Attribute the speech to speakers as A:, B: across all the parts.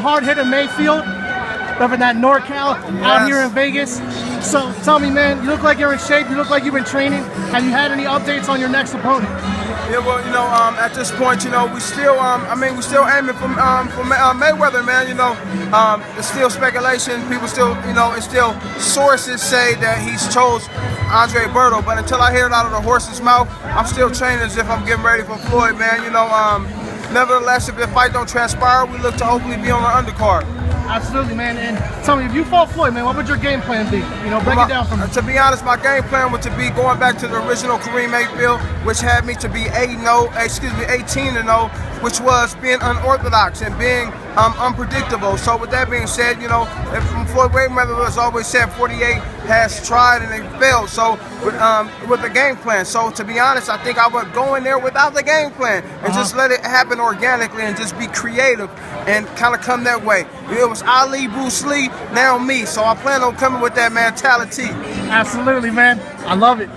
A: hard-hitting Mayfield, repping that NorCal out here in Vegas. So tell me, man, you look like you're in shape. You look like you've been training. Have you had any updates on your next opponent?
B: Yeah, well, at this point, we still, we still aiming for Mayweather, man. It's still speculation. People still, it's still sources say that he's chose Andre Berto, but until I hear it out of the horse's mouth, I'm still training as if I'm getting ready for Floyd, man. Nevertheless, if the fight don't transpire, we look to hopefully be on the undercard.
A: Absolutely, man. And tell me, if you fought Floyd, man, what would your game plan be? Break it down for me.
B: To be honest, my game plan was to be going back to the original Karim Mayfield, which had me to be 18-0, which was being unorthodox and being unpredictable. So with that being said, Floyd Mayweather has always said 48 has tried and they failed. So with the game plan. So to be honest, I think I would go in there without the game plan and just let it happen organically and just be creative and kind of come that way. It was Ali, Bruce Lee, now me. So I plan on coming with that mentality.
A: Absolutely, man. I love it.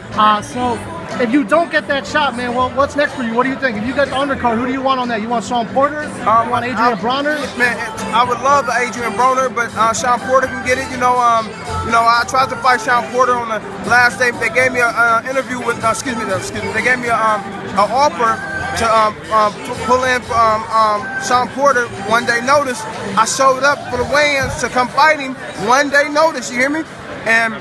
A: So if you don't get that shot, man, well, what's next for you? What do you think? If you get the undercard, who do you want on that? You want Shawn Porter? You want Adrian Bronner?
B: Man, I would love the Adrian Bronner, but Shawn Porter can get it. I tried to fight Shawn Porter on the last day. They gave me an interview with, they gave me an offer to pull in Shawn Porter 1 day notice. I showed up for the weigh-ins to come fight him 1 day notice, you hear me? And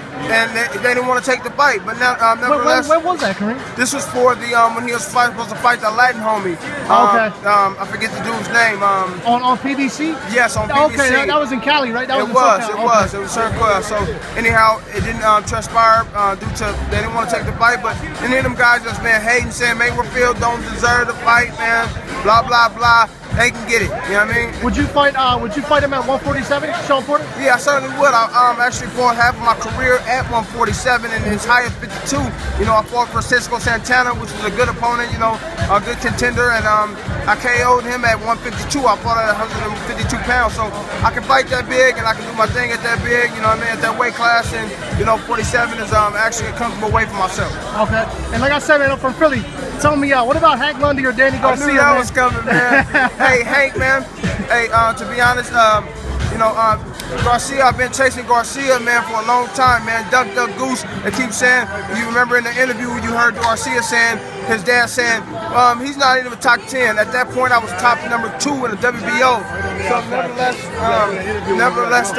B: they didn't want to take the fight, but now nevertheless.
A: When was that, Karim?
B: This was for the when he was supposed to fight the Latin homie.
A: Okay.
B: I forget the dude's name.
A: On PBC?
B: Yes, on PBC.
A: Okay, that was in Cali, right?
B: It was SoCal. So anyhow, it didn't transpire due to they didn't want to take the fight. But any of them guys that's been hating, saying Mayfield don't deserve the fight, man. Blah blah blah. They can get it. You know what I mean?
A: Would you fight him at 147, Shawn Porter?
B: Yeah, I certainly would. I actually fought half of my career at 147 and as high as 52. I fought for Cisco Santana, which was a good opponent, a good contender, and I KO'd him at 152. I fought at 152 pounds, so I can fight that big and I can do my thing at that big, at that weight class, and 47 is actually a comfortable weight for myself.
A: Okay, and like I said, man, I'm from Philly. Tell me, what about Hank Lundy or Danny Garcia?
B: I knew that was coming, man. Hey, Hank, man. Hey, to be honest, Garcia, I've been chasing Garcia, man, for a long time, man. Duck, duck, goose. They keep saying, you remember in the interview you heard Garcia saying, his dad saying, he's not even top 10. At that point, I was top number 2 in the WBO. So nevertheless,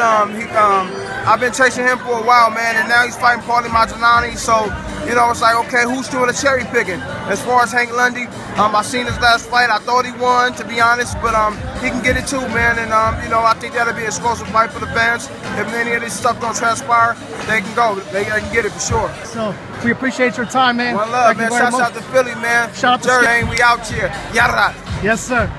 B: I've been chasing him for a while, man, and now he's fighting Paulie Maldonado. So, it's like, okay, who's doing the cherry picking? As far as Hank Lundy, I seen his last fight. I thought he won, to be honest, but he can get it too, man. And I think that'll be an explosive fight for the fans. If any of this stuff don't transpire, they can go. They can get it for sure.
A: So we appreciate your time, man.
B: One love, man. Shouts out to Philly, man.
A: Shout out to
B: Jersey. We out here. Yara.
A: Yes, sir.